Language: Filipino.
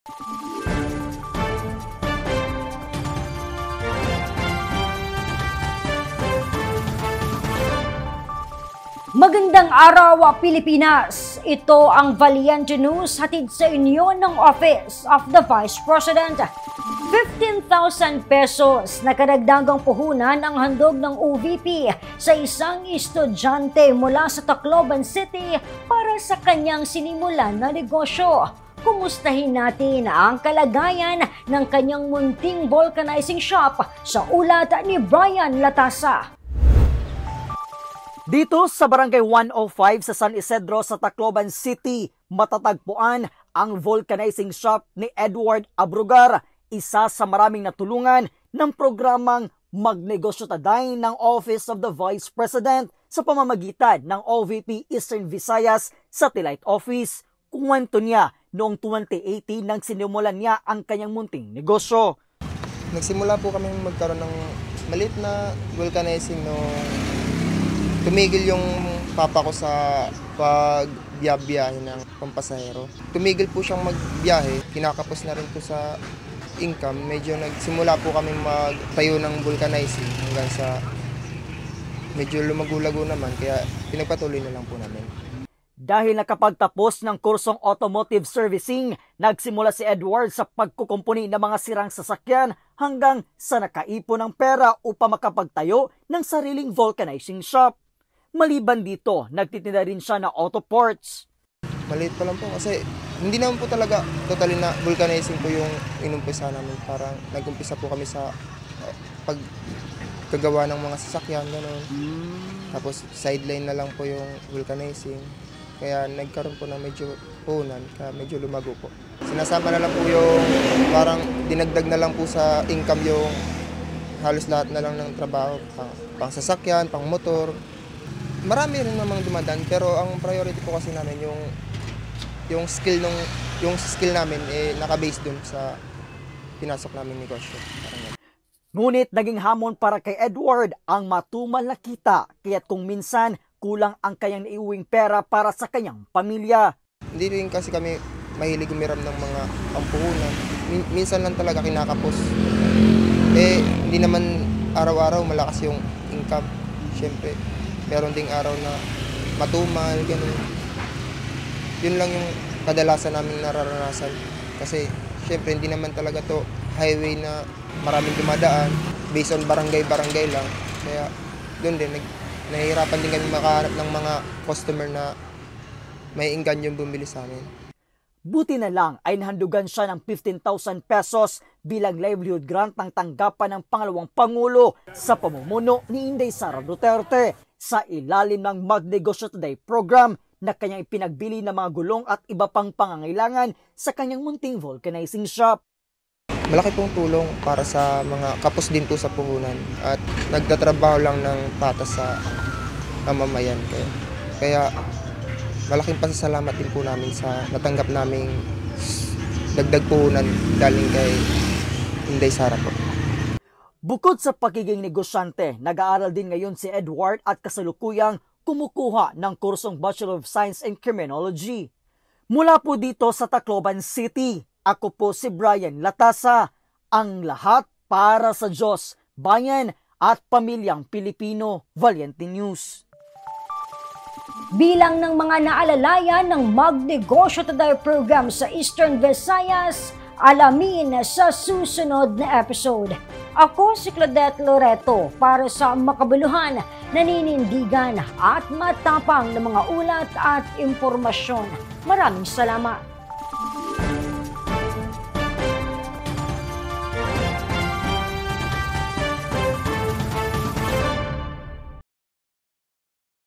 Magandang araw, Pilipinas! Ito ang Valiente News hatid sa inyo ng Office of the Vice President. 15,000 pesos na karagdagang puhunan ang handog ng OVP sa isang estudyante mula sa Tacloban City para sa kanyang sinimulan na negosyo. Kumustahin natin ang kalagayan ng kanyang munting vulcanizing shop sa ulat ni Brian Latasa. Dito sa Barangay 105 sa San Isidro sa Tacloban City, matatagpuan ang vulcanizing shop ni Edward Abrugar, isa sa maraming natulungan ng programang Magnegosyo Taday ng Office of the Vice President sa pamamagitan ng OVP Eastern Visayas Satellite Office. Kuwento niya noong 2018 nang sinimulan niya ang kanyang munting negosyo. Nagsimula po kami magkaroon ng maliit na vulcanizing noong tumigil yung papa ko sa pagbiyahe ng pampasahero. Tumigil po siyang magbiyahe, kinakapos na rin po sa income. Medyo nagsimula po kami magtayo ng vulcanizing hanggang sa medyo lumagulago naman, kaya pinagpatuloy na lang po namin. Dahil nakapagtapos ng kursong automotive servicing, nagsimula si Edward sa pagkukumpuni ng mga sirang sasakyan hanggang sa nakaipon ng pera upang makapagtayo ng sariling vulcanizing shop. Maliban dito, nagtitinda rin siya ng auto parts. Maliit pa lang po kasi hindi naman po talaga totally na vulcanizing po yung inumpisa namin. Parang nag-umpisa po kami sa pagkagawa ng mga sasakyan, gano'n. Tapos sideline na lang po yung vulcanizing. Kaya nagkaroon po ng medyo puhunan, kaya medyo lumago po. Sinasama na lang po yung parang dinagdag na lang po sa income yung halos lahat na lang ng trabaho. Pang sasakyan, pang motor. Marami rin namang dumadaan, pero ang priority po kasi namin yung skill namin naka-base dun sa pinasok namin negosyo. Ngunit naging hamon para kay Edward ang matumal na kita, kaya't kung minsan kulang ang kanyang naiuwing pera para sa kanyang pamilya. Hindi rin kasi kami mahilig umiram ng mga pampuhunan. Minsan lang talaga kinakapos. Hindi naman araw-araw malakas yung income. Siyempre, meron ding araw na matumal, ganun. Yun lang yung kadalasan namin nararanasan. Kasi syempre hindi naman talaga to highway na maraming dumadaan. Based on barangay-barangay lang. Kaya doon din, nahihirapan din kami makahanap ng mga customer na may ingganyong bumili sa amin. Buti na lang ay nahandugan siya ng 15,000 pesos bilang livelihood grant ng tanggapan ng pangalawang Pangulo sa pamumuno ni Inday Sara Duterte sa ilalim ng Magnegosyo Taday program na kanyang ipinagbili ng mga gulong at iba pang pangangailangan sa kanyang munting vulcanizing shop. Malaki pong tulong para sa mga kapos din po sa puhunan at nagtatrabaho lang ng patas sa mamamayan. Kaya malaking pasasalamat din po namin sa natanggap naming dagdag puhunan galing kay Inday Sara po. Bukod sa pagiging negosyante, nag-aaral din ngayon si Edward at kasalukuyang kumukuha ng kursong Bachelor of Science in Criminology. Mula po dito sa Tacloban City, ako po si Brian Latasa, ang lahat para sa Diyos, bayan at pamilyang Pilipino. Valiente News. Bilang ng mga naalalayan ng Magnegosyo Taday program sa Eastern Visayas, alamin sa susunod na episode. Ako si Claudette Loreto para sa makabuluhan, naninindigan at matapang na mga ulat at impormasyon. Maraming salamat.